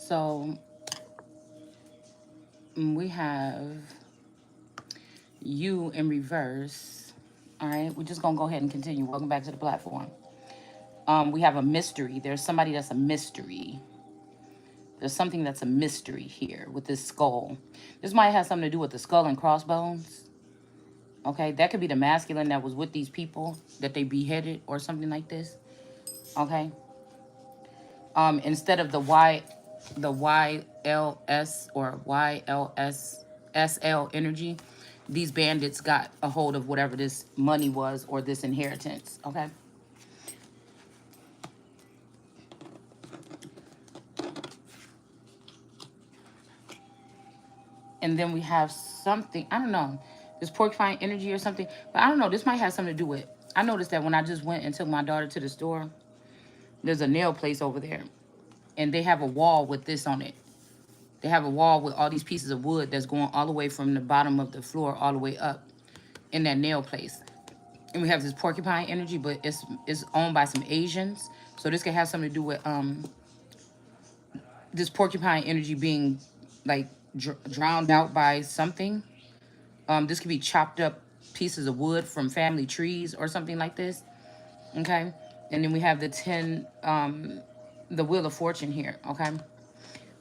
So we have you in reverse. All right, we're just gonna go ahead and continue. Welcome back to the platform. We have a mystery. There's somebody that's a mystery. There's something that's a mystery here with this skull. This might have something to do with the skull and crossbones. Okay, that could be the masculine that was with these people that they beheaded or something like this. Okay. Instead of the YLS or YLSSL energy, these bandits got a hold of whatever this money was or this inheritance. Okay. And then we have something, I don't know, this porcupine energy or something, but I don't know, this might have something to do with, I noticed that when I just went and took my daughter to the store, there's a nail place over there, and they have a wall with this on it. They have a wall with all these pieces of wood that's going all the way from the bottom of the floor all the way up in that nail place. And we have this porcupine energy, but it's owned by some Asians. So this could have something to do with this porcupine energy being like drowned out by something. This could be chopped up pieces of wood from family trees or something like this. Okay. And then we have the 10, the Wheel of Fortune here. Okay.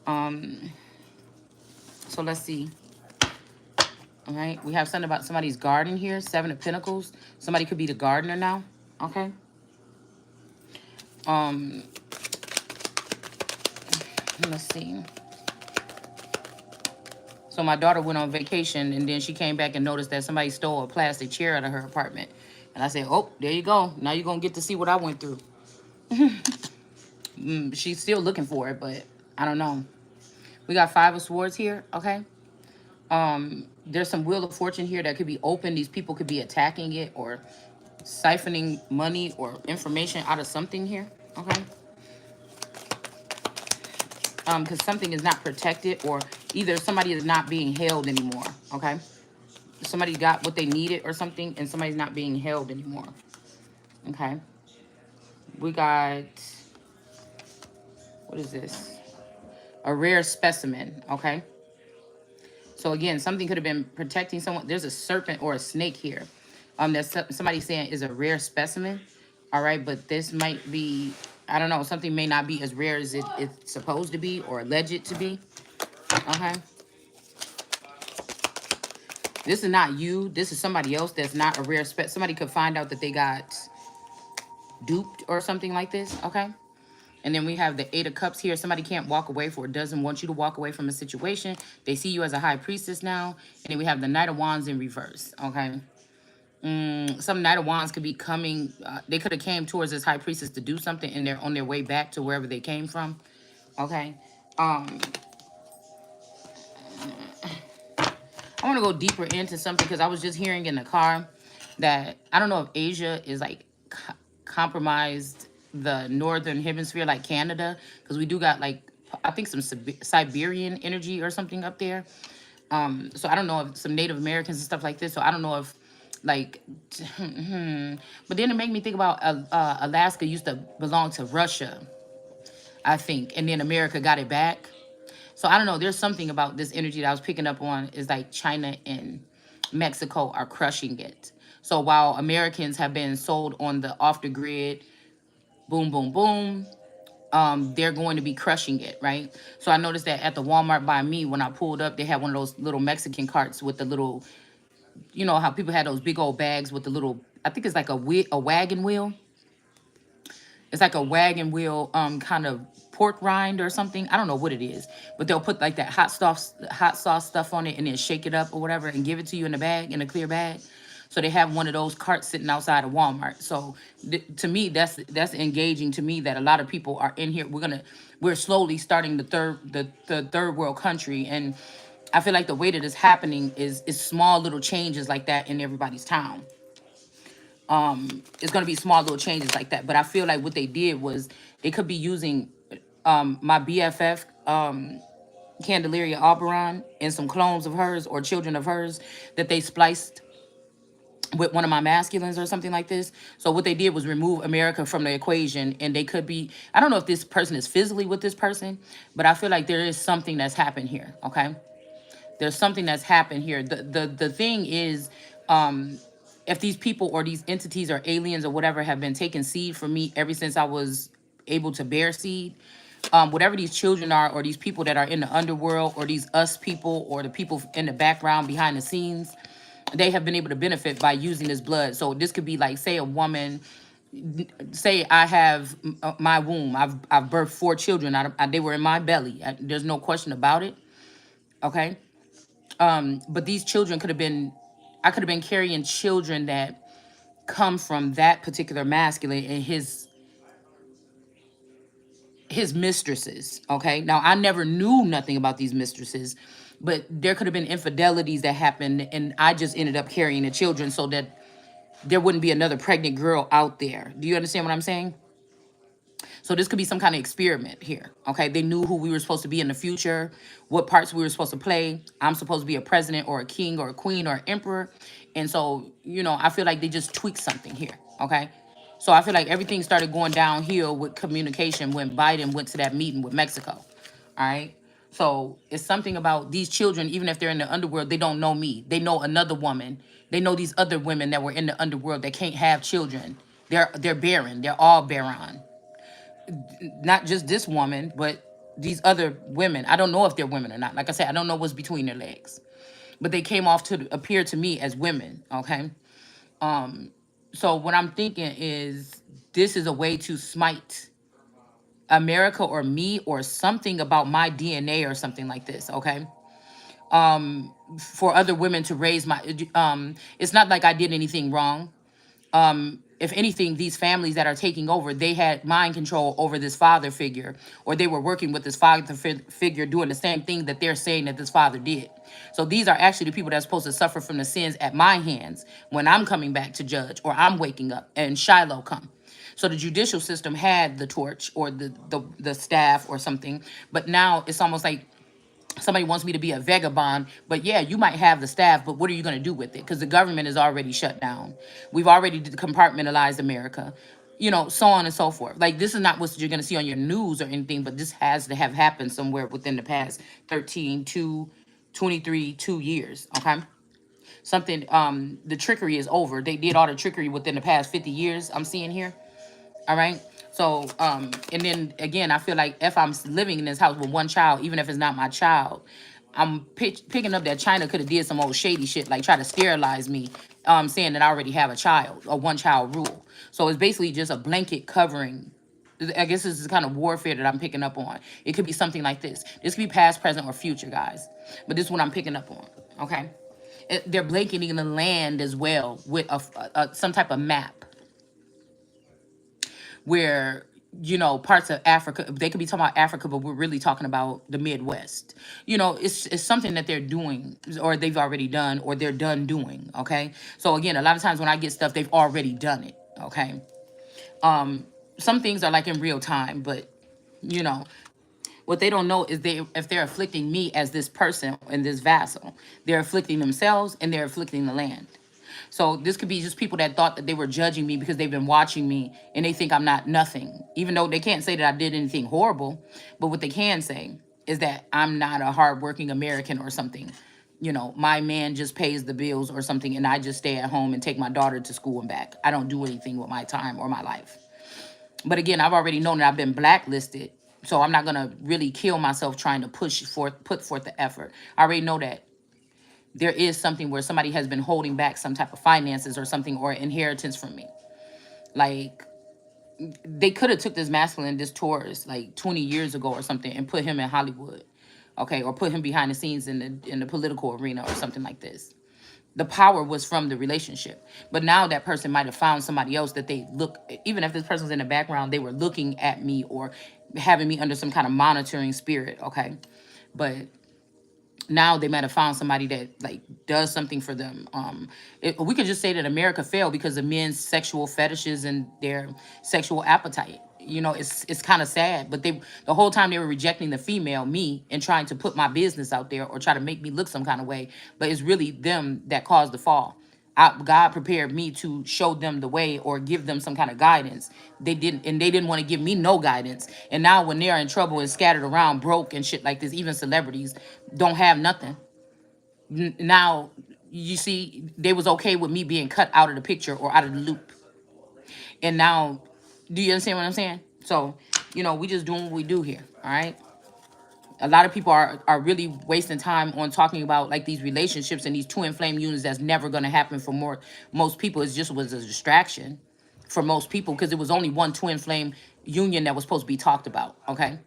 Um, so let's see. All right. We have something about somebody's garden here. 7 of Pentacles. Somebody could be the gardener now. Okay. Let's see. So my daughter went on vacation, and then she came back and noticed that somebody stole a plastic chair out of her apartment. And I said, oh, there you go. Now you're going to get to see what I went through. She's still looking for it, but I don't know. We got 5 of Swords here, okay? There's some Wheel of Fortune here that could be open. These people could be attacking it or siphoning money or information out of something here, okay? Because something is not protected, or either somebody is not being held anymore, okay? Somebody got what they needed or something, and somebody's not being held anymore, okay? We got, what is this? A rare specimen, okay? So again, something could have been protecting someone. There's a serpent or a snake here. That's somebody saying is a rare specimen, all right? But this might be, I don't know, something may not be as rare as it's supposed to be or alleged to be, okay? This is not you. This is somebody else that's not a rare spec. Somebody could find out that they got duped or something like this, okay? And then we have the 8 of Cups here. Somebody can't walk away or doesn't want you to walk away from a situation. They see you as a high priestess now. And then we have the Knight of Wands in reverse, okay? Some Knight of Wands could be coming. They could have came towards this high priestess to do something, and they're on their way back to wherever they came from, okay? I want to go deeper into something because I was just hearing in the car that I don't know if Asia is like compromised the northern hemisphere like Canada, because we do got like I think some Siberian energy or something up there. So I don't know if some Native Americans and stuff like this. So I don't know if like, but then it made me think about Alaska used to belong to Russia, I think, and then America got it back. So I don't know. There's something about this energy that I was picking up on is like China and Mexico are crushing it. So while Americans have been sold on the off the grid, boom, boom, boom, they're going to be crushing it, right? So I noticed that at the Walmart by me, when I pulled up, they had one of those little Mexican carts with the little, you know how people had those big old bags with the little, I think it's like a wagon wheel. It's like a wagon wheel, kind of pork rind or something. I don't know what it is, but they'll put like that hot sauce stuff on it and then shake it up or whatever and give it to you in a bag, in a clear bag. So they have one of those carts sitting outside of Walmart. So to me, that's engaging to me that a lot of people are in here. We're slowly starting the third world country, and I feel like the way that it's happening is small little changes like that in everybody's town. It's gonna be small little changes like that. But I feel like what they did was they could be using my BFF Candelaria Albaron and some clones of hers or children of hers that they spliced with one of my masculines or something like this. So what they did was remove America from the equation, and they could be, I don't know if this person is physically with this person, but I feel like there is something that's happened here, okay? There's something that's happened here. The thing is, if these people or these entities or aliens or whatever have been taking seed from me ever since I was able to bear seed, whatever these children are, or these people that are in the underworld, or these us people, or the people in the background behind the scenes, they have been able to benefit by using this blood. So this could be like, say, a woman. Say I have my womb. I've birthed 4 children. They were in my belly. There's no question about it. Okay, but these children could have been. I could have been carrying children that come from that particular masculine and his mistresses. Okay, now I never knew nothing about these mistresses, but there could have been infidelities that happened, and I just ended up carrying the children so that there wouldn't be another pregnant girl out there. Do you understand what I'm saying? So this could be some kind of experiment here. Okay, they knew who we were supposed to be in the future, what parts we were supposed to play. I'm supposed to be a president or a king or a queen or an emperor, and so I feel like they just tweaked something here. Okay, so I feel like everything started going downhill with communication when Biden went to that meeting with Mexico. All right. So it's something about these children, even if they're in the underworld, they don't know me. They know another woman. They know these other women that were in the underworld that can't have children. They're barren. They're all barren. Not just this woman, but these other women. I don't know if they're women or not. Like I said, I don't know what's between their legs. But they came off to appear to me as women. Okay. So what I'm thinking is this is a way to smite America or me or something about my DNA or something like this. Okay. For other women to raise my it's not like I did anything wrong. If anything, these families that are taking over, they had mind control over this father figure, or they were working with this father figure doing the same thing that they're saying that this father did. So these are actually the people that's supposed to suffer from the sins at my hands when I'm coming back to judge, or I'm waking up and Shiloh come. So the judicial system had the torch or the staff or something, but now it's almost like somebody wants me to be a vagabond. But yeah, you might have the staff, but what are you going to do with it? Because the government is already shut down. We've already compartmentalized America, so on and so forth. Like, this is not what you're going to see on your news or anything, but this has to have happened somewhere within the past 13 to 23 2 years. Okay, something, the trickery is over. They did all the trickery within the past 50 years, I'm seeing here. All right. So, and then again, I feel like if I'm living in this house with one child, even if it's not my child, I'm picking up that China could have did some old shady shit, like try to sterilize me, saying that I already have a child, a one child rule. So it's basically just a blanket covering. I guess this is the kind of warfare that I'm picking up on. It could be something like this. This could be past, present, or future, guys. But this is what I'm picking up on. Okay. They're blanketing the land as well with some type of map where parts of Africa, they could be talking about Africa, but we're really talking about the Midwest. It's something that they're doing, or they've already done, or they're done doing. Okay, so again, a lot of times when I get stuff, they've already done it. Okay, some things are like in real time, but you know what they don't know is if they're afflicting me as this person and this vassal, they're afflicting themselves and they're afflicting the land. So this could be just people that thought that they were judging me because they've been watching me and they think I'm not nothing, even though they can't say that I did anything horrible. But what they can say is that I'm not a hardworking American or something. My man just pays the bills or something, and I just stay at home and take my daughter to school and back. I don't do anything with my time or my life. But again, I've already known that I've been blacklisted. So I'm not gonna really kill myself trying to put forth the effort. I already know that there is something where somebody has been holding back some type of finances or something, or inheritance from me. Like, they could have took this masculine, this Taurus, like 20 years ago or something, and put him in Hollywood, okay, or put him behind the scenes in the political arena or something like this. The power was from the relationship, but now that person might have found somebody else that they look. Even if this person's in the background, they were looking at me or having me under some kind of monitoring spirit, okay, but now they might have found somebody that like does something for them. We could just say that America failed because of men's sexual fetishes and their sexual appetite. It's kind of sad, but the whole time they were rejecting the female, me, and trying to put my business out there or try to make me look some kind of way. But it's really them that caused the fall. God prepared me to show them the way or give them some kind of guidance. They didn't, and they didn't want to give me no guidance. And now when they're in trouble and scattered around, broke and shit like this, even celebrities don't have nothing. Now you see, they was okay with me being cut out of the picture or out of the loop. And now, do you understand what I'm saying? So, we just doing what we do here. All right. A lot of people are really wasting time on talking about like these relationships and these twin flame unions that's never going to happen for most people. It just was a distraction for most people because it was only one twin flame union that was supposed to be talked about. Okay,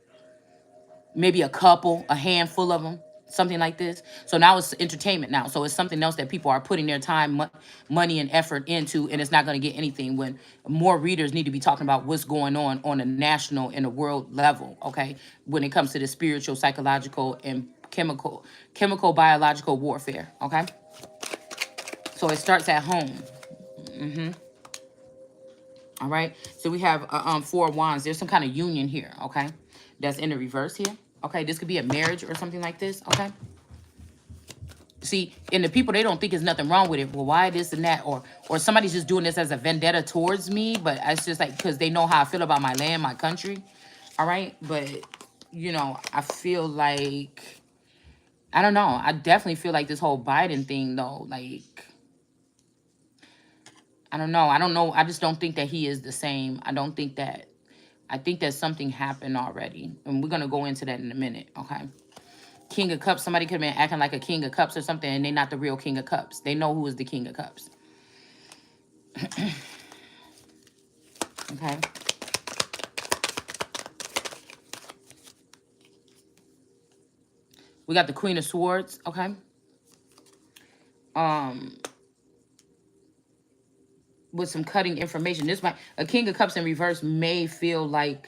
maybe a couple, a handful of them, something like this. So now it's entertainment now. So it's something else that people are putting their time, money, and effort into, and it's not going to get anything when more readers need to be talking about what's going on a national and a world level, okay? When it comes to the spiritual, psychological, and chemical, biological warfare, okay? So it starts at home. All right. So we have four wands. There's some kind of union here, okay? That's in the reverse here. Okay, this could be a marriage or something like this, okay? See, and the people, they don't think there's nothing wrong with it. Well, why this and that? Or somebody's just doing this as a vendetta towards me, but it's just like because they know how I feel about my land, my country. All right? But, I feel like, I don't know. I definitely feel like this whole Biden thing, though, like, I don't know. I don't know. I just don't think that he is the same. I think that something happened already. And we're going to go into that in a minute, okay? King of Cups, somebody could have been acting like a King of Cups or something, and they're not the real King of Cups. They know who is the King of Cups. Okay? We got the Queen of Swords, okay? With some cutting information. A King of Cups in reverse may feel like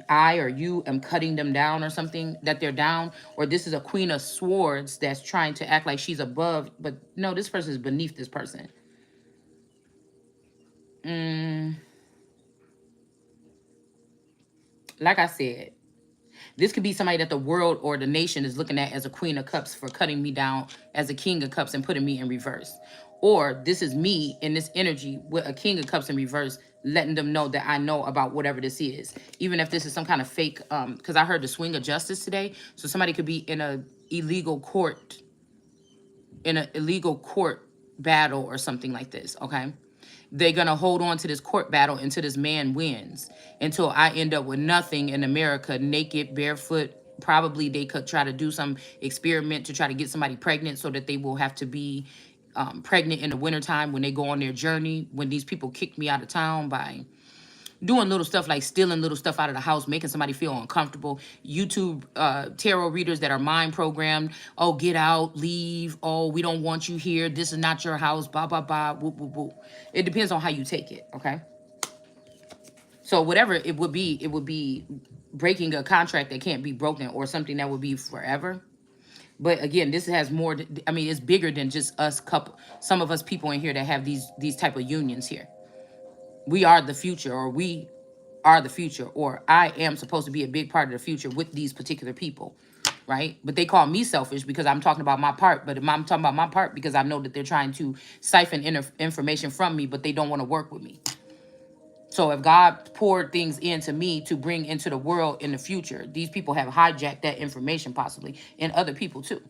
I or you am cutting them down or something, that they're down. Or this is a Queen of Swords that's trying to act like she's above, but no, this person is beneath this person. Like I said, this could be somebody that the world or the nation is looking at as a Queen of Cups for cutting me down as a King of Cups and putting me in reverse. Or this is me in this energy with a King of Cups in reverse, letting them know that I know about whatever this is. Even if this is some kind of fake, because I heard the swing of justice today. So somebody could be in an illegal court battle or something like this, okay? They're going to hold on to this court battle until this man wins, until I end up with nothing in America, naked, barefoot. Probably they could try to do some experiment to try to get somebody pregnant so that they will have to be pregnant in the wintertime when they go on their journey, when these people kick me out of town by doing little stuff like stealing little stuff out of the house, making somebody feel uncomfortable. YouTube tarot readers that are mind programmed. Oh, get out, leave. Oh, we don't want you here. This is not your house. Blah, blah, blah. Whoop, whoop, whoop. It depends on how you take it, okay? So whatever it would be breaking a contract that can't be broken or something that would be forever. But again, this has more, I mean, it's bigger than just some of us people in here that have these type of unions here. We are the future, or we are the future, or I am supposed to be a big part of the future with these particular people, right? But they call me selfish because I'm talking about my part, but I'm talking about my part because I know that they're trying to siphon information from me, but they don't want to work with me. So if God poured things into me to bring into the world in the future, these people have hijacked that information possibly, and other people too.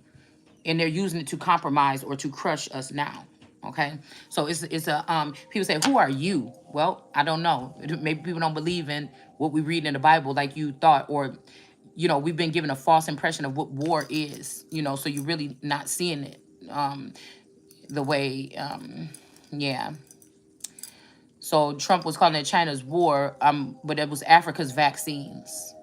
And they're using it to compromise or to crush us now. Okay, so it's a people say, who are you? Well, I don't know. Maybe people don't believe in what we read in the Bible like you thought, or we've been given a false impression of what war is. So you're really not seeing it the way yeah. So Trump was calling it China's war, but it was Africa's vaccines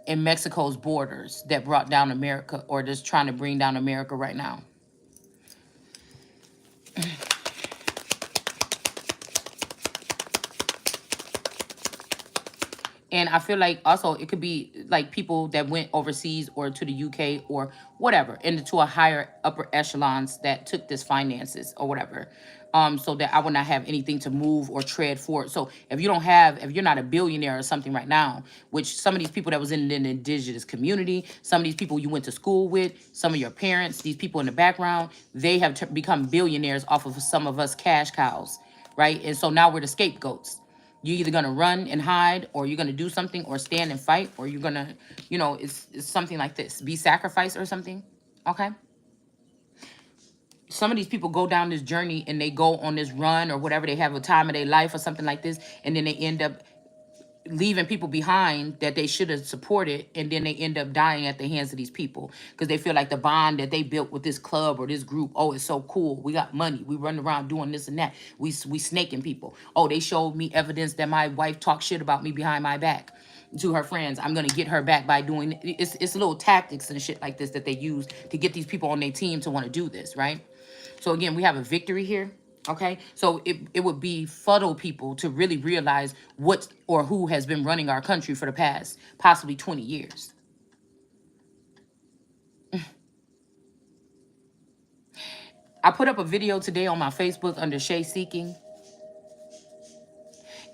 and Mexico's borders that brought down America, or just trying to bring down America right now. And I feel like also it could be like people that went overseas or to the UK or whatever, into a higher upper echelons that took this finances or whatever. So that I would not have anything to move or tread forward. So if you're not a billionaire or something right now, which some of these people that was in the indigenous community, some of these people you went to school with, some of your parents, these people in the background, they have become billionaires off of some of us cash cows, right? And so now we're the scapegoats. You're either gonna run and hide, or you're gonna do something, or stand and fight, or you're gonna, it's something like this. Be sacrificed or something. Okay. Some of these people go down this journey and they go on this run or whatever. They have a time of their life or something like this, and then they end up leaving people behind that they should have supported, and then they end up dying at the hands of these people because they feel like the bond that they built with this club or this group, oh, it's so cool, we got money, we run around doing this and that, we snaking people. Oh, they showed me evidence that my wife talked shit about me behind my back to her friends. I'm gonna get her back by doing it's little tactics and shit like this that they use to get these people on their team to want to do this, right? So again, we have a victory here. Okay. So it would befuddle people to really realize what or who has been running our country for the past possibly 20 years. I put up a video today on my Facebook under Shay Seeking.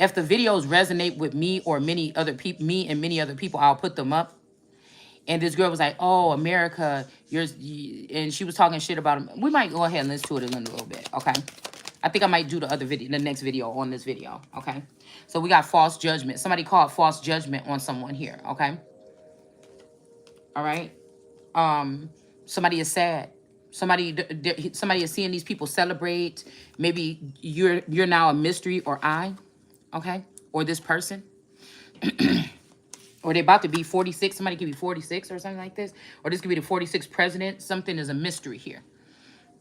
If the videos resonate with me or many other people, me and many other people, I'll put them up. And this girl was like, "Oh, America, and she was talking shit about him." We might go ahead and listen to it in a little bit, okay? I think I might do the other video, the next video on this video, okay? So we got false judgment. Somebody called false judgment on someone here, okay? All right. Somebody is sad. Somebody is seeing these people celebrate. Maybe you're now a mystery, or okay, or this person. Or they're about to be 46. Somebody could be 46 or something like this. Or this could be the 46th president. Something is a mystery here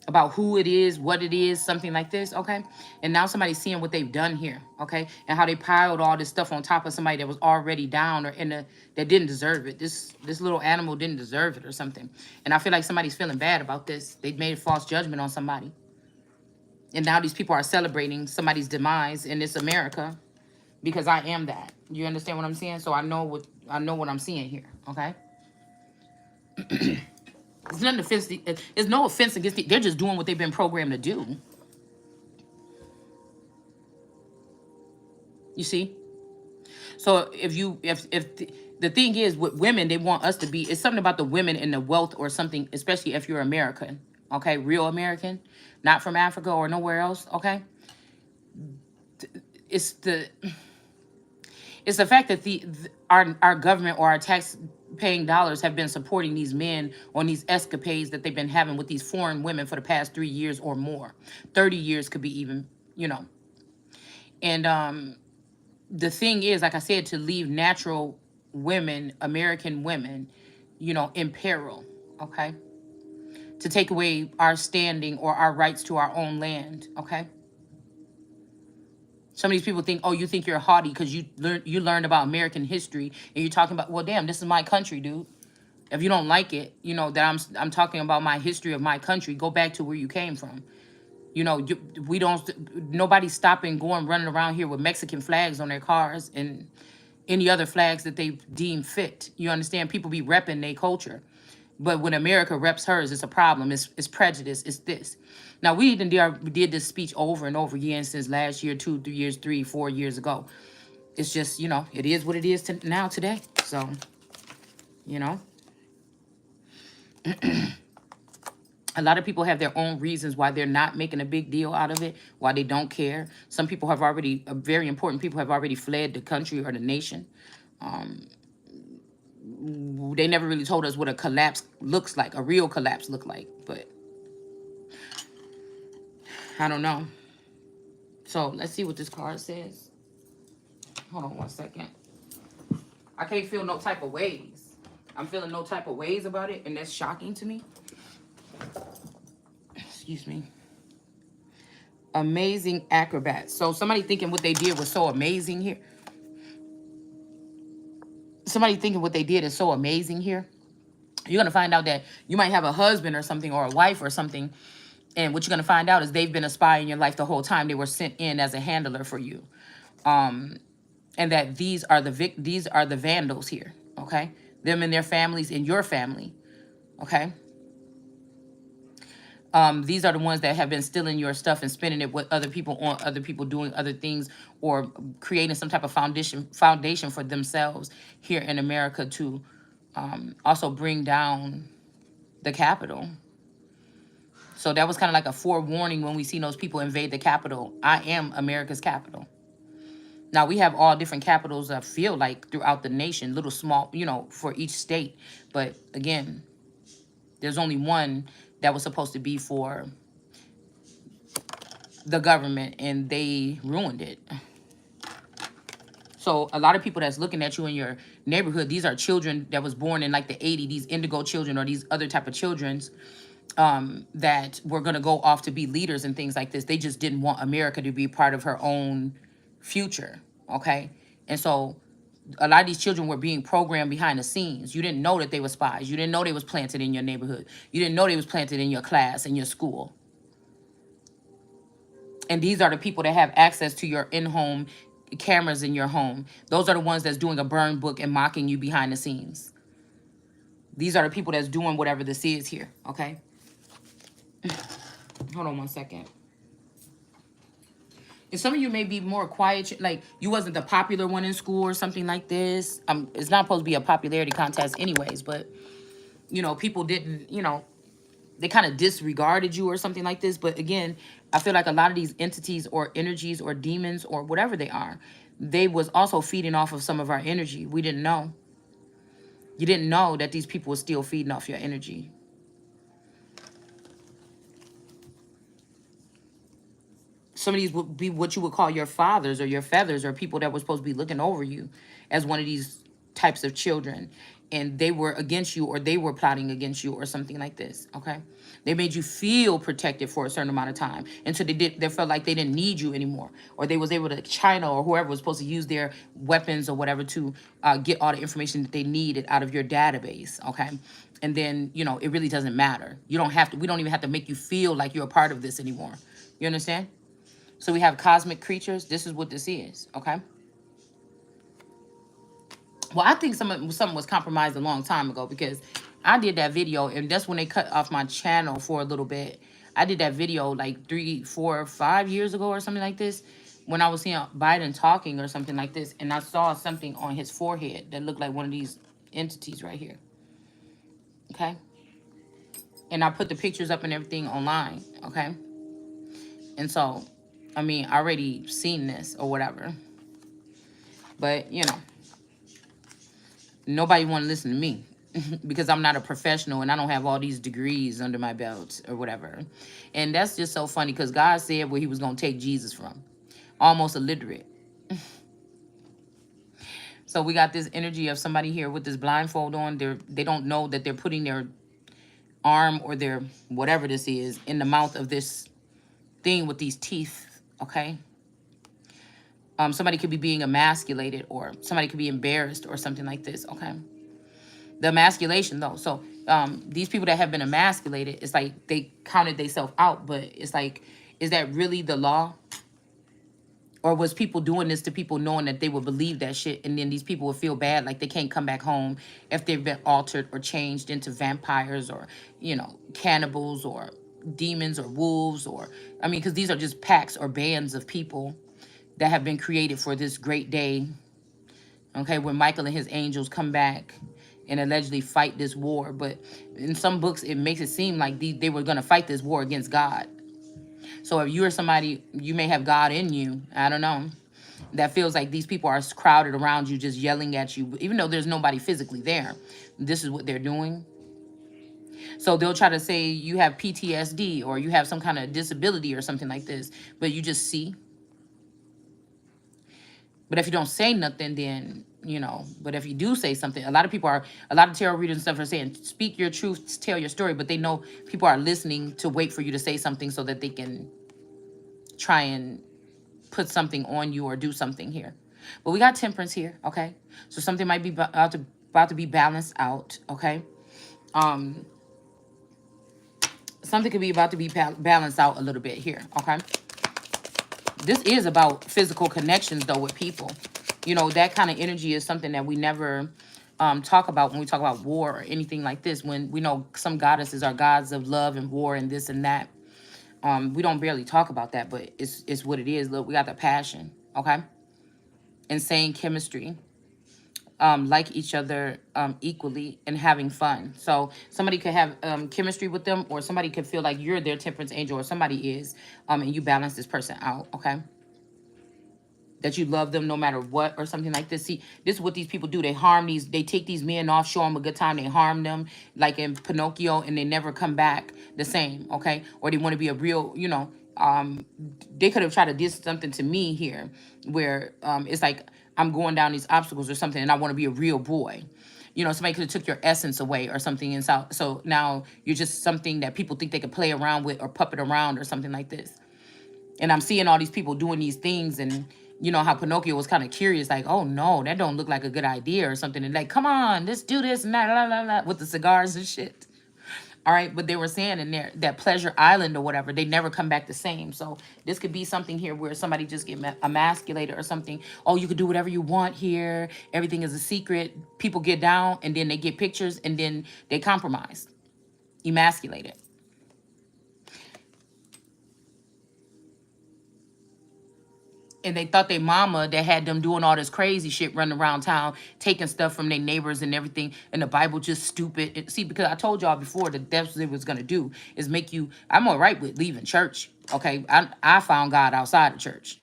about who it is, what it is, something like this, okay? And now somebody's seeing what they've done here, okay? And how they piled all this stuff on top of somebody that was already down or that didn't deserve it. This little animal didn't deserve it or something. And I feel like somebody's feeling bad about this. They made a false judgment on somebody. And now these people are celebrating somebody's demise in this America because I am that. You understand what I'm saying? So I know what I'm seeing here, okay? It's nothing offensive. There's no offense against it. They're just doing what they've been programmed to do. You see? So if the thing is with women, they want us to be, it's something about the women and the wealth or something, especially if you're American, okay? Real American, not from Africa or nowhere else, okay? It's the fact that our government or our tax paying dollars have been supporting these men on these escapades that they've been having with these foreign women for the past 3 years or more. 30 years could be even, And the thing is, like I said, to leave natural women, American women, in peril, okay? To take away our standing or our rights to our own land, okay? Some of these people think, oh, you think you're haughty because you learned about American history and you're talking about, well, damn, this is my country, dude. If you don't like it, that I'm talking about my history of my country, go back to where you came from. Nobody's stopping, going, running around here with Mexican flags on their cars and any other flags that they deem fit. You understand? People be repping their culture. But when America reps hers, it's a problem. It's prejudice. It's this. Now, we even did this speech over and over again since last year, 2, 3 years, 3, 4 years ago. It's just, it is what it is now today. So, a lot of people have their own reasons why they're not making a big deal out of it, why they don't care. Some people very important people have already fled the country or the nation. They never really told us what a collapse looks like, a real collapse look like, but I don't know. So let's see what this card says. Hold on one second. I can't feel no type of ways. I'm feeling no type of ways about it, and that's shocking to me. Excuse me. Amazing acrobat. So somebody thinking what they did was so amazing here. Somebody thinking what they did is so amazing here. You're going to find out that you might have a husband or something, or a wife or something. And what you're going to find out is they've been a spy in your life the whole time. They were sent in as a handler for you. and that these are the vandals here, okay? Them and their families and your family, okay? These are the ones that have been stealing your stuff and spending it with other people, on other people doing other things, or creating some type of foundation for themselves here in America to also bring down the Capitol. So that was kind of like a forewarning when we see those people invade the Capitol. I am America's capital. Now, we have all different capitals, I feel like, throughout the nation, little small, for each state. But again, there's only one that was supposed to be for the government, and they ruined it. So a lot of people that's looking at you in your neighborhood, these are children that was born in like the 80s, these indigo children or these other type of children's that were going to go off to be leaders and things like this. They just didn't want America to be part of her own future, okay? And so a lot of these children were being programmed behind the scenes. You didn't know that they were spies. You didn't know they was planted in your neighborhood. You didn't know they was planted in your class, in your school. And these are the people that have access to your in-home cameras in your home. Those are the ones that's doing a burn book and mocking you behind the scenes. These are the people that's doing whatever this is here, okay? Hold on one second. And some of you may be more quiet, like you wasn't the popular one in school or something like this. It's not supposed to be a popularity contest anyways, but, people didn't, they kind of disregarded you or something like this. But again, I feel like a lot of these entities or energies or demons or whatever they was also feeding off of some of our energy. We didn't know. You didn't know that these people were still feeding off your energy. Some of these would be what you would call your fathers or your feathers, or people that were supposed to be looking over you as one of these types of children. And they were against you, or they were plotting against you or something like this, okay? They made you feel protected for a certain amount of time until they felt like they didn't need you anymore. Or they was able to, China or whoever was supposed to use their weapons or whatever to get all the information that they needed out of your database, okay? And then, it really doesn't matter. We don't even have to make you feel like you're a part of this anymore. You understand? So we have cosmic creatures. This is what this is, okay? Well, I think something was compromised a long time ago, because I did that video, and that's when they cut off my channel for a little bit. I did that video like 3, 4, 5 years ago or something like this, when I was seeing Biden talking or something like this, and I saw something on his forehead that looked like one of these entities right here, okay? And I put the pictures up and everything online, okay? And so, I already seen this or whatever. But, nobody want to listen to me because I'm not a professional and I don't have all these degrees under my belt or whatever. And that's just so funny, because God said where he was going to take Jesus from. Almost illiterate. So we got this energy of somebody here with this blindfold on. They don't know that they're putting their arm or their whatever this is in the mouth of this thing with these teeth, okay? Somebody could be being emasculated, or somebody could be embarrassed or something like this, okay? The emasculation, though. So these people that have been emasculated, it's like they counted themselves out, but it's like, is that really the law? Or was people doing this to people knowing that they would believe that shit, and then these people would feel bad, like they can't come back home if they've been altered or changed into vampires or, cannibals or demons or wolves, or, because these are just packs or bands of people that have been created for this great day, okay, when Michael and his angels come back and allegedly fight this war. But in some books, it makes it seem like they were going to fight this war against God. So if you're somebody, you may have God in you, I don't know, that feels like these people are crowded around you, just yelling at you, even though there's nobody physically there. This is what they're doing. So they'll try to say you have PTSD or you have some kind of disability or something like this, but you just see. But if you don't say nothing, then, but if you do say something, a lot of tarot readers and stuff are saying, speak your truth, tell your story, but they know people are listening to wait for you to say something so that they can try and put something on you or do something here. But we got temperance here, okay? So something might be about to be balanced out, okay? Something could be about to be balanced out a little bit here, okay? This is about physical connections, though, with people. You know, that kind of energy is something that we never talk about when we talk about war or anything like this. When we know some goddesses are gods of love and war and this and that, we don't barely talk about that, but it's what it is. Look, we got the passion, okay? Insane chemistry, like each other equally and having fun. So somebody could have chemistry with them, or somebody could feel like you're their temperance angel, or somebody is, and you balance this person out, okay? That you love them no matter what, or something like this. See, this is what these people do. They harm these, they take these men off, show them a good time, they harm them, like in Pinocchio, and they never come back the same, okay? Or they want to be a real, you know, they could have tried to do something to me here where it's like I'm going down these obstacles or something, and I want to be a real boy. You know, somebody could have took your essence away or something, and so now you're just something that people think they could play around with or puppet around or something like this. And I'm seeing all these people doing these things, and you know how Pinocchio was kind of curious, like, oh no, that don't look like a good idea or something. And like, come on, let's do this and that, la, la, la, with the cigars and shit. All right, but they were saying in there that Pleasure Island or whatever, they never come back the same. So this could be something here where somebody just get emasculated or something. Oh, you could do whatever you want here. Everything is a secret. People get down and then they get pictures and then they compromise, emasculated. And they thought their mama that had them doing all this crazy shit running around town, taking stuff from their neighbors and everything, and the Bible just stupid. See, because I told y'all before that that's what it was gonna do, is make you. I'm all right with leaving church. Okay, I found God outside of church.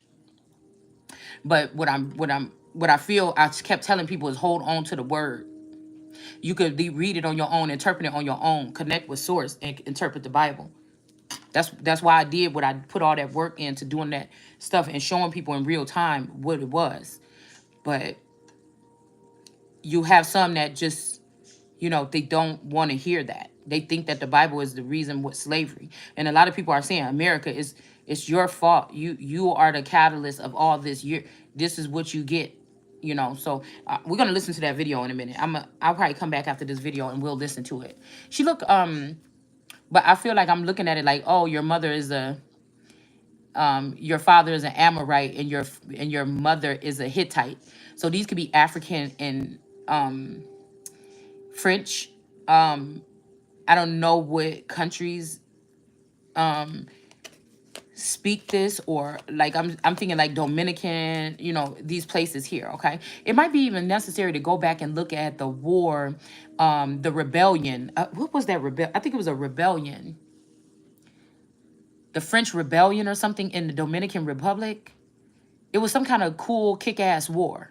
But what I feel I kept telling people is hold on to the word. You could read it on your own, interpret it on your own, connect with source, and interpret the Bible. That's why I did what I put all that work into doing that stuff and showing people in real time what it was. But you have some that just, you know, they don't want to hear that. They think that the Bible is the reason with slavery. And a lot of people are saying America is, it's your fault. You are the catalyst of all this. This is what you get. You know, so we're gonna listen to that video in a minute. I'll probably come back after this video and we'll listen to it. She look but I feel like I'm looking at it like, oh, your mother is a your father is an Amorite and your mother is a Hittite. So these could be African and French. I don't know what countries speak this, or like I'm thinking like Dominican, you know, these places here, okay? It might be even necessary to go back and look at the war, the rebellion. What was that I think it was a rebellion. The French Rebellion or something in the Dominican Republic. It was some kind of cool kick-ass war.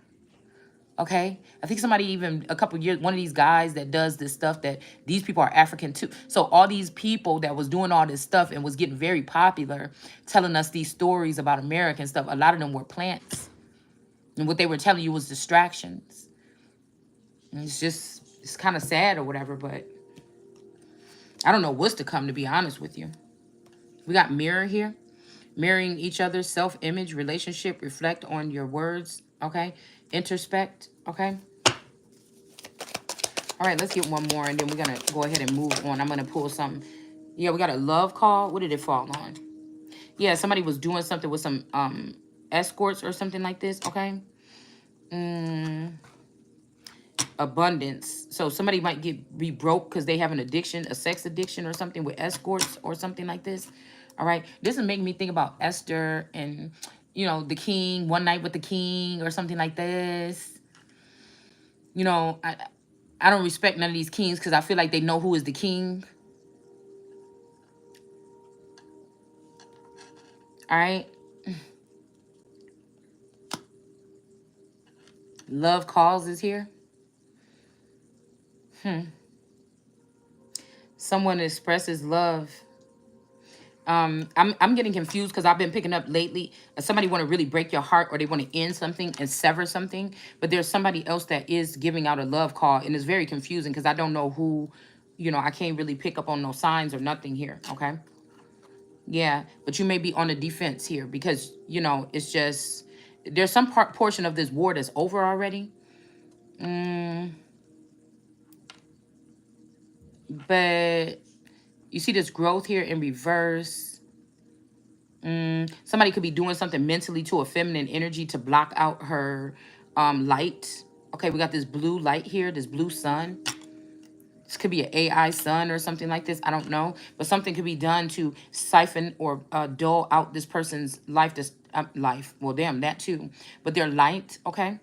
Okay, I think somebody even a couple years, one of these guys that does this stuff, that these people are African too. So all these people that was doing all this stuff and was getting very popular, telling us these stories about American stuff, a lot of them were plants. And what they were telling you was distractions. And it's kind of sad or whatever, but I don't know what's to come, to be honest with you. We got mirror here. Mirroring each other's self-image, relationship, reflect on your words, okay? Introspect, okay? All right, let's get one more, and then we're going to go ahead and move on. I'm going to pull something. Yeah, we got a love call. What did it fall on? Yeah, somebody was doing something with some escorts or something like this, okay? Abundance. So somebody might be broke because they have an addiction, a sex addiction or something with escorts or something like this. All right. This is making me think about Esther and, you know, the king, one night with the king or something like this. You know, I don't respect none of these kings because I feel like they know who is the king. All right. Love calls is here. Someone expresses love. I'm getting confused because I've been picking up lately. Somebody want to really break your heart, or they want to end something and sever something. But there's somebody else that is giving out a love call, and it's very confusing because I don't know who. You know, I can't really pick up on no signs or nothing here. Okay. Yeah, but you may be on the defense here because, you know, it's just there's some portion of this war that's over already. But you see this growth here in reverse. Somebody could be doing something mentally to a feminine energy to block out her light. Okay, we got this blue light here, this blue sun. This could be an AI sun or something like this. I don't know. But something could be done to siphon or dull out this person's life. This life. Well, damn, that too. But their light, okay?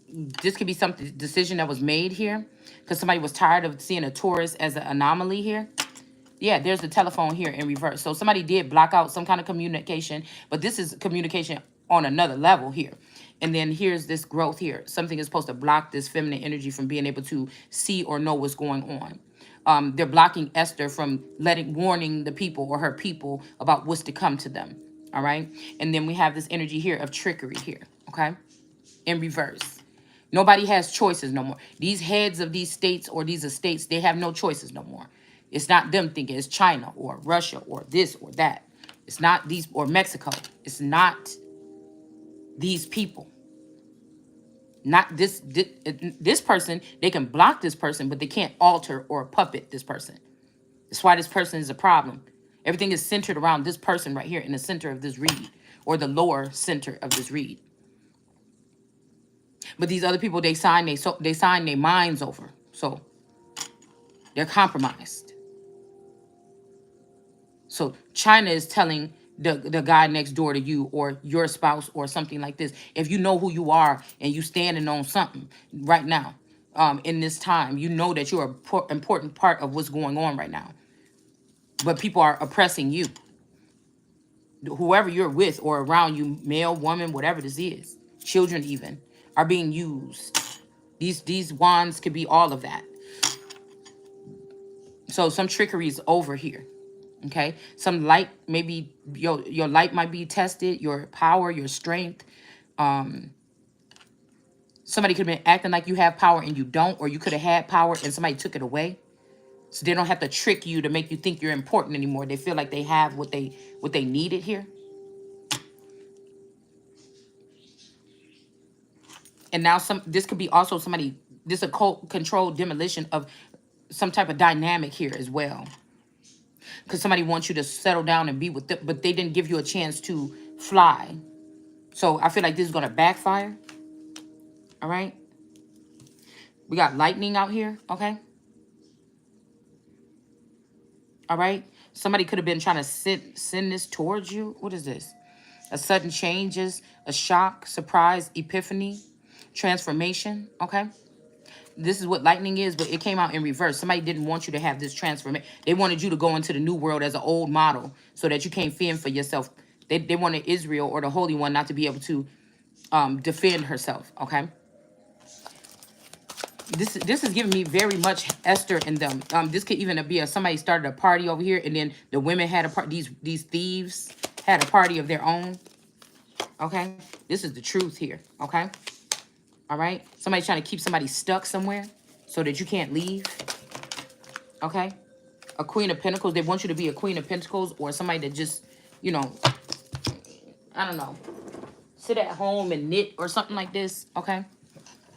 This could be some decision that was made here. Because somebody was tired of seeing a Taurus as an anomaly here. Yeah, there's the telephone here in reverse. So somebody did block out some kind of communication, but this is communication on another level here. And then here's this growth here. Something is supposed to block this feminine energy from being able to see or know what's going on. They're blocking Esther from warning the people or her people about what's to come to them. All right. And then we have this energy here of trickery here. Okay. In reverse. Nobody has choices no more. These heads of these states or these estates, they have no choices no more. It's not them thinking it's China or Russia or this or that. It's not these or Mexico. It's not these people. Not this person. They can block this person, but they can't alter or puppet this person. That's why this person is a problem. Everything is centered around this person right here in the center of this read, or the lower center of this read. But these other people, they sign their minds over. So they're compromised. So China is telling the guy next door to you or your spouse or something like this, if you know who you are and you standing on something right now, in this time, you know that you're an important part of what's going on right now. But people are oppressing you. Whoever you're with or around you, male, woman, whatever this is, children even, are being used. These wands could be all of that. So some trickery is over here. Okay, some light, maybe your light might be tested, your power, your strength. Somebody could have been acting like you have power and you don't, or you could have had power and somebody took it away. So they don't have to trick you to make you think you're important anymore. They feel like they have what they needed here. And now this could be also somebody, this occult controlled demolition of some type of dynamic here as well. Because somebody wants you to settle down and be with them, but they didn't give you a chance to fly. So I feel like this is going to backfire. All right. We got lightning out here. Okay. All right. Somebody could have been trying to send this towards you. What is this? A sudden changes, a shock, surprise, epiphany, transformation. Okay. This is what lightning is, but it came out in reverse. Somebody didn't want you to have this transformation. They wanted you to go into the new world as an old model so that you can't fend for yourself. They wanted Israel or the Holy One not to be able to defend herself. Okay. This is giving me very much Esther and them. This could even be somebody started a party over here, and then the women had a party. These thieves had a party of their own. Okay, this is the truth here. Okay, all right. Somebody's trying to keep somebody stuck somewhere so that you can't leave. Okay, a Queen of Pentacles. They want you to be a Queen of Pentacles or somebody that just, you know, I don't know, sit at home and knit or something like this. Okay,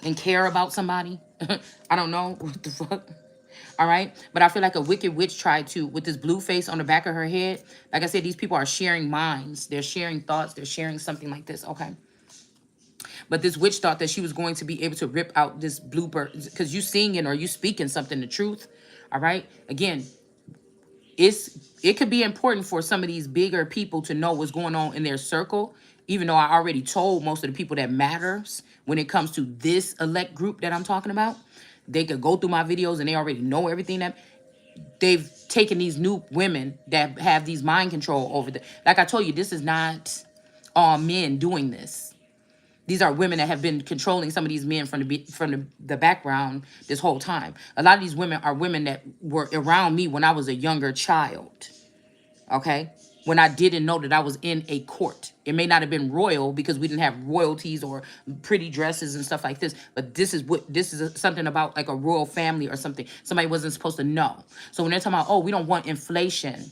and care about somebody. I don't know what the fuck. All right. But I feel like a wicked witch tried to, with this blue face on the back of her head. Like I said, these people are sharing minds. They're sharing thoughts. They're sharing something like this. Okay. But this witch thought that she was going to be able to rip out this bluebird because you singing or you speaking something, the truth. All right. Again, it could be important for some of these bigger people to know what's going on in their circle, even though I already told most of the people that matters when it comes to this elect group that I'm talking about. They could go through my videos and they already know everything that they've taken these new women that have these mind control over the, like I told you, this is not all men doing this. These are women that have been controlling some of these men from the background this whole time. A lot of these women are women that were around me when I was a younger child. Okay? When I didn't know that I was in a court. It may not have been royal because we didn't have royalties or pretty dresses and stuff like this. But this is something about like a royal family or something. Somebody wasn't supposed to know. So when they're talking about, oh, we don't want inflation.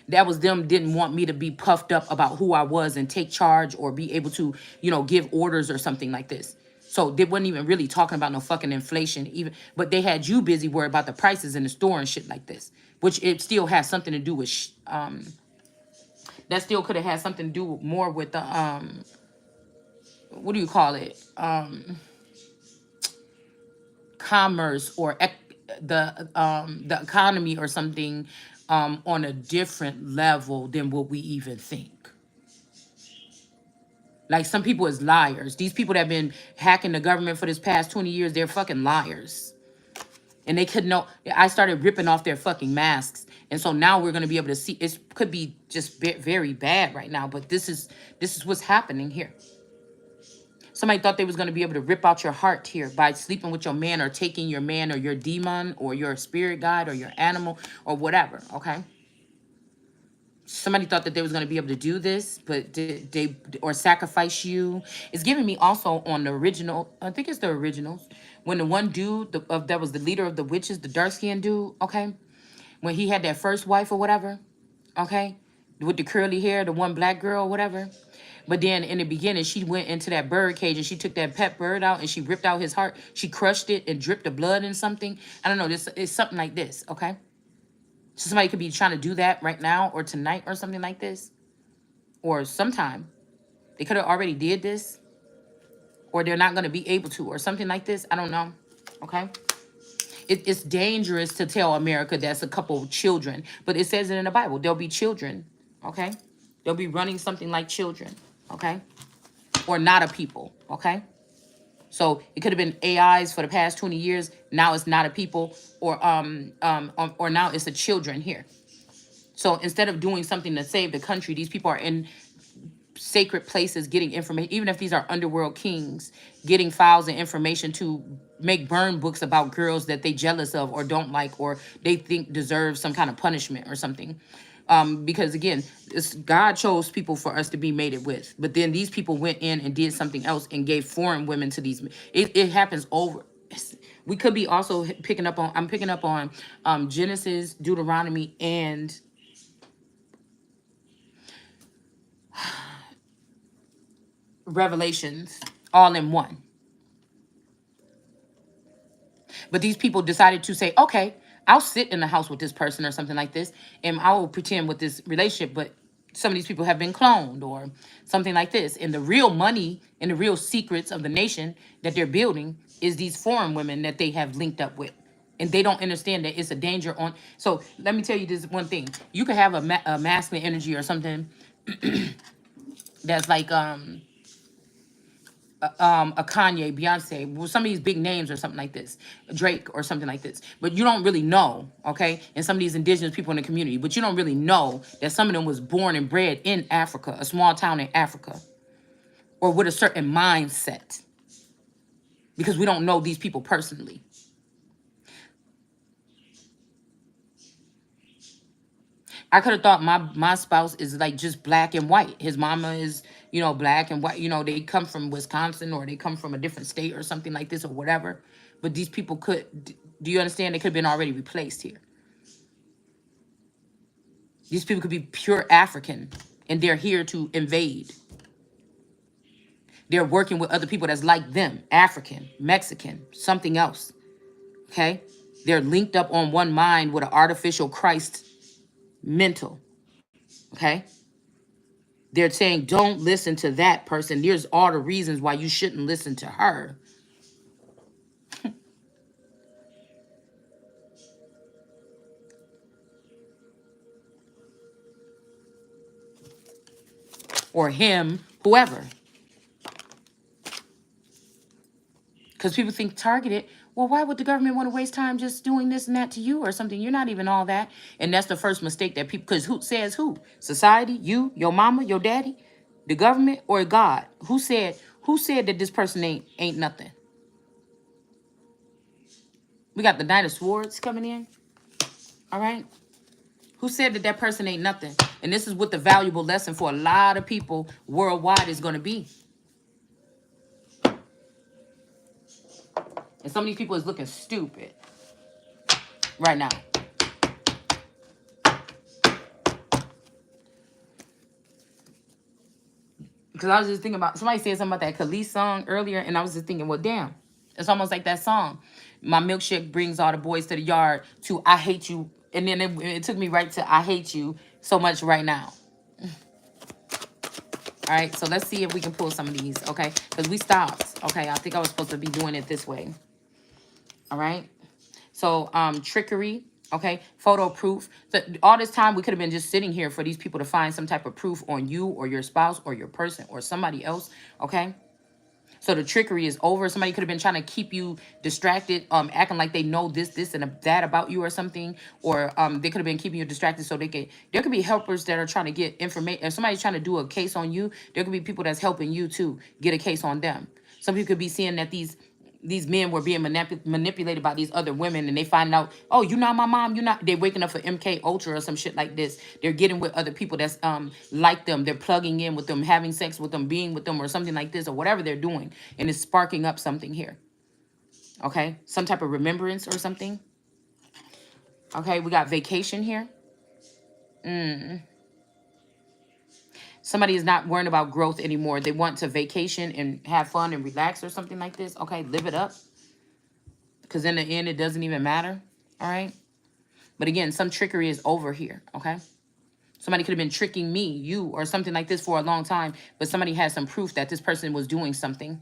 That was them didn't want me to be puffed up about who I was and take charge or be able to, you know, give orders or something like this. So they wasn't even really talking about no fucking inflation even, but they had you busy worried about the prices in the store and shit like this, which it still has something to do with, that still could have had something to do more with the, what do you call it? Commerce or the economy or something on a different level than what we even think. Like some people is liars. These people that have been hacking the government for this past 20 years, they're fucking liars. And they could know. I started ripping off their fucking masks, and so now we're gonna be able to see. It could be just very bad right now, but this is what's happening here. Somebody thought they was gonna be able to rip out your heart here by sleeping with your man or taking your man or your demon or your spirit guide or your animal or whatever. Okay. Somebody thought that they was going to be able to do this, but they or sacrifice you. It's giving me also on the original. I think it's the originals when the one dude that was the leader of the witches, the dark skinned dude. Okay, when he had that first wife or whatever. Okay, with the curly hair, the one black girl, whatever. But then in the beginning, she went into that bird cage and she took that pet bird out and she ripped out his heart. She crushed it and dripped the blood in something. I don't know. This is something like this. Okay. So somebody could be trying to do that right now or tonight or something like this. Or sometime. They could have already did this. Or they're not going to be able to. Or something like this. I don't know. Okay? It's dangerous to tell America that's a couple children. But it says it in the Bible. There'll be children. Okay? They'll be running something like children. Okay? Or not a people. Okay? So it could have been AIs for the past 20 years. Now it's not a people. Or now it's the children here. So instead of doing something to save the country, these people are in sacred places getting information, even if these are underworld kings, getting files and information to make burn books about girls that they jealous of or don't like or they think deserve some kind of punishment or something. Because again, God chose people for us to be mated with. But then these people went in and did something else and gave foreign women to these. It happens over. We could be also picking up on, I'm picking up on Genesis, Deuteronomy, and Revelations all in one. But these people decided to say, okay, I'll sit in the house with this person or something like this, and I will pretend with this relationship, but some of these people have been cloned or something like this. And the real money and the real secrets of the nation that they're building is these foreign women that they have linked up with. And they don't understand that it's a danger on. So let me tell you this one thing. You could have a masculine energy or something that's like a Kanye, Beyonce, well, some of these big names or something like this, Drake or something like this. But you don't really know, okay? And some of these indigenous people in the community, but you don't really know that some of them was born and bred in Africa, a small town in Africa, or with a certain mindset, because we don't know these people personally. I could have thought my spouse is like just black and white. His mama is, black and white. They come from Wisconsin or they come from a different state or something like this or whatever. But these people do you understand? They could have been already replaced here. These people could be pure African and they're here to invade. They're working with other people that's like them, African, Mexican, something else. Okay? They're linked up on one mind with an artificial Christ mental. Okay? They're saying, don't listen to that person. There's all the reasons why you shouldn't listen to her. Or him, whoever. Because people think targeted. Well, why would the government want to waste time just doing this and that to you or something? You're not even all that. And that's the first mistake that people, because who says who? Society, you, your mama, your daddy, the government, or God? Who said that this person ain't nothing? We got the Knight of Swords coming in. All right. Who said that person ain't nothing? And this is what the valuable lesson for a lot of people worldwide is going to be. And some of these people is looking stupid right now. Because I was just thinking about, somebody said something about that Khalees song earlier, and I was just thinking, well, damn. It's almost like that song. My milkshake brings all the boys to the yard to I hate you. And then it took me right to I hate you so much right now. All All right, so let's see if we can pull some of these, okay? Because we stopped, okay? I think I was supposed to be doing it this way. All right. So trickery, okay, photo proof. So all this time we could have been just sitting here for these people to find some type of proof on you or your spouse or your person or somebody else, okay? So the trickery is over. Somebody could have been trying to keep you distracted, acting like they know this, and that about you or something. Or they could have been keeping you distracted so there could be helpers that are trying to get information. If somebody's trying to do a case on you, there could be people that's helping you to get a case on them. Some people could be seeing that these men were being manipulated by these other women, and they find out, oh, you're not my mom, you're not. They're waking up for MK Ultra or some shit like this. They're getting with other people that's like them. They're plugging in with them, having sex with them, being with them, or something like this, or whatever they're doing, and it's sparking up something here. Okay, some type of remembrance or something. Okay, we got vacation here. Somebody is not worrying about growth anymore. They want to vacation and have fun and relax or something like this. Okay, live it up. Because in the end, it doesn't even matter. All right. But again, some trickery is over here. Okay. Somebody could have been tricking me, you, or something like this for a long time. But somebody has some proof that this person was doing something.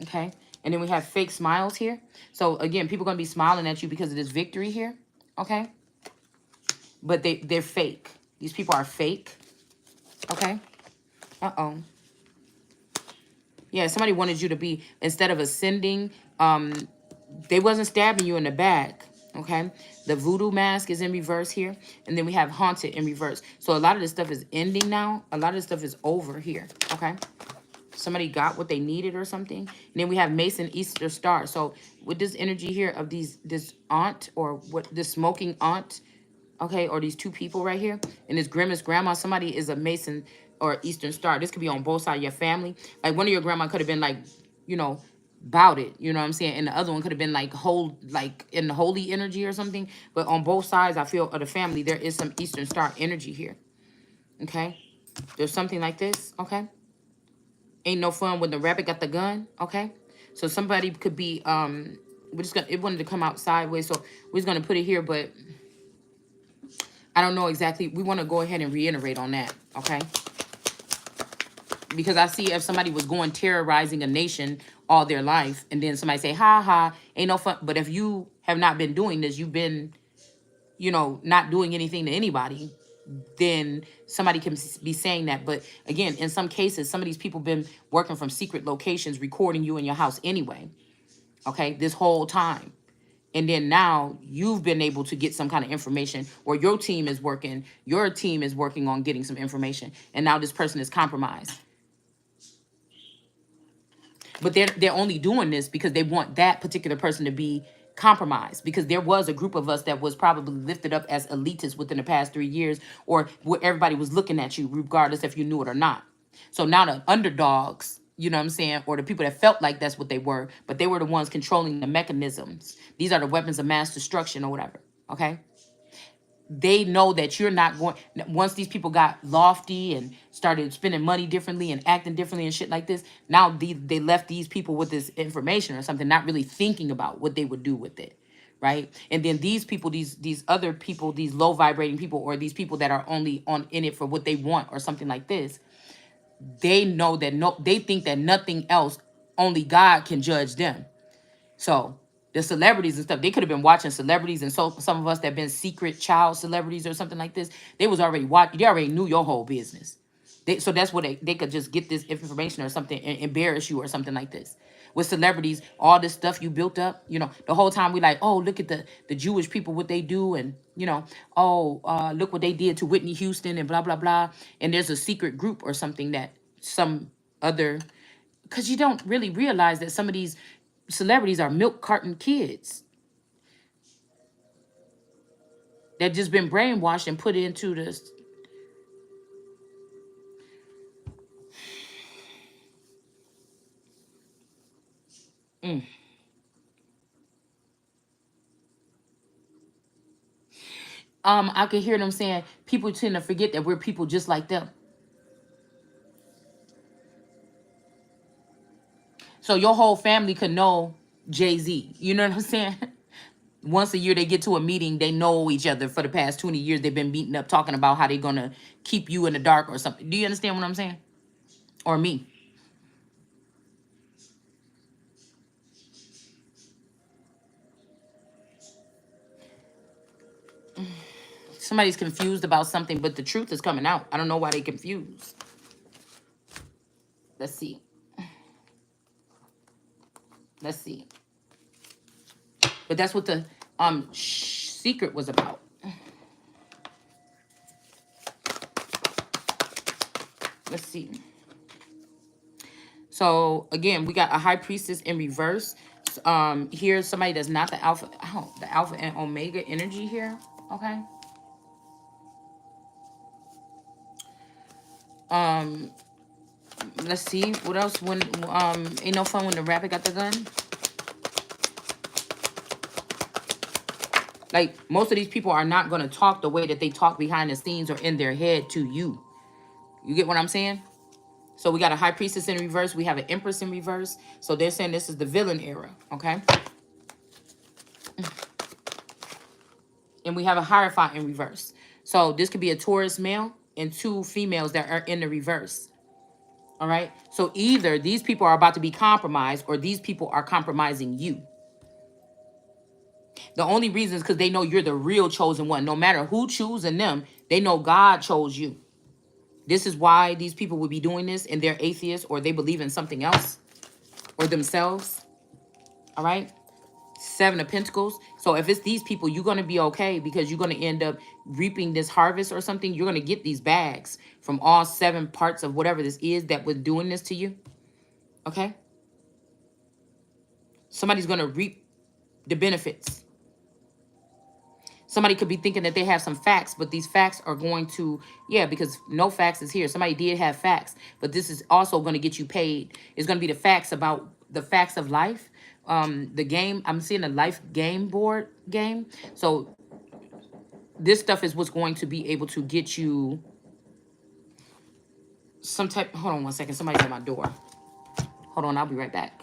Okay. And then we have fake smiles here. So again, people are going to be smiling at you because of this victory here. Okay. But they're fake. These people are fake. Okay. Uh-oh. Yeah, somebody wanted you to be, instead of ascending, they wasn't stabbing you in the back, okay? The voodoo mask is in reverse here. And then we have haunted in reverse. So a lot of this stuff is ending now. A lot of this stuff is over here, okay? Somebody got what they needed or something. And then we have Mason Easter Star. So with this energy here of this aunt, or what, this smoking aunt, okay, or these two people right here, and this grimace grandma, somebody is a Mason or Eastern Star. This could be on both sides of your family. Like one of your grandma could have been like, you know, about it, you know what I'm saying? And the other one could have been like like in the holy energy or something. But on both sides, I feel, of the family, there is some Eastern Star energy here. Okay? There's something like this, okay? Ain't no fun when the rabbit got the gun, okay? So somebody could be, we're just gonna, it wanted to come out sideways, so we're just gonna put it here, but I don't know exactly. We want to go ahead and reiterate on that, okay? Because I see if somebody was going terrorizing a nation all their life, and then somebody say, ha ha, ain't no fun. But if you have not been doing this, you've been, you know, not doing anything to anybody, then somebody can be saying that. But again, in some cases, some of these people been working from secret locations, recording you in your house anyway, okay, this whole time. And then now you've been able to get some kind of information, or your team is working on getting some information. And now this person is compromised. But they're only doing this because they want that particular person to be compromised, because there was a group of us that was probably lifted up as elitists within the past 3 years, or where everybody was looking at you regardless if you knew it or not. So now the underdogs, you know what I'm saying, or the people that felt like that's what they were, but they were the ones controlling the mechanisms. These are the weapons of mass destruction or whatever, okay? They know that you're not going, once these people got lofty and started spending money differently and acting differently and shit like this, now they left these people with this information or something, not really thinking about what they would do with it, right? And then these people, these other people, these low vibrating people, or these people that are only in it for what they want or something like this, they know that they think that nothing else, only God can judge them. So the celebrities and stuff, they could have been watching celebrities, and so some of us that have been secret child celebrities or something like this, they was already watching. They already knew your whole business. So that's what they could just get this information or something and embarrass you or something like this. With celebrities, all this stuff you built up, you know, the whole time we like, oh, look at the Jewish people, what they do, and you know, oh, look what they did to Whitney Houston and blah blah blah. And there's a secret group or something that some other, because you don't really realize that some of these celebrities are milk carton kids that just been brainwashed and put into this. I could hear them saying people tend to forget that we're people just like them. So your whole family could know Jay-Z. You know what I'm saying? Once a year they get to a meeting, they know each other for the past 20 years. They've been meeting up talking about how they're going to keep you in the dark or something. Do you understand what I'm saying? Or me? Somebody's confused about something, but the truth is coming out. I don't know why they confused. Let's see. Let's see. But that's what the secret was about. Let's see. So again, we got a high priestess in reverse. Here's somebody that's not the alpha. Oh, the alpha and omega energy here. Okay. Let's see what else. When ain't no fun when the rabbit got the gun. Like, most of these people are not going to talk the way that they talk behind the scenes or in their head to you. You get what I'm saying? So we got a high priestess in reverse. We have an empress in reverse. So they're saying this is the villain era. Okay. And we have a hierophant in reverse. So this could be a Taurus male and 2 females that are in the reverse. All right. So either these people are about to be compromised or these people are compromising you. The only reason is because they know you're the real chosen one. No matter who choosing them, they know God chose you. This is why these people would be doing this, and they're atheists or they believe in something else or themselves. All right. 7 of Pentacles. So if it's these people, you're going to be okay because you're going to end up reaping this harvest or something. You're going to get these bags from all 7 parts of whatever this is that was doing this to you. Okay. Somebody's going to reap the benefits. Somebody could be thinking that they have some facts, but these facts are going to, yeah, because no facts is here. Somebody did have facts, but this is also going to get you paid. It's going to be the facts about the facts of life. The game, I'm seeing a life game board game. So this stuff is what's going to be able to get you some type. Hold on one second. Somebody's at my door. Hold on. I'll be right back.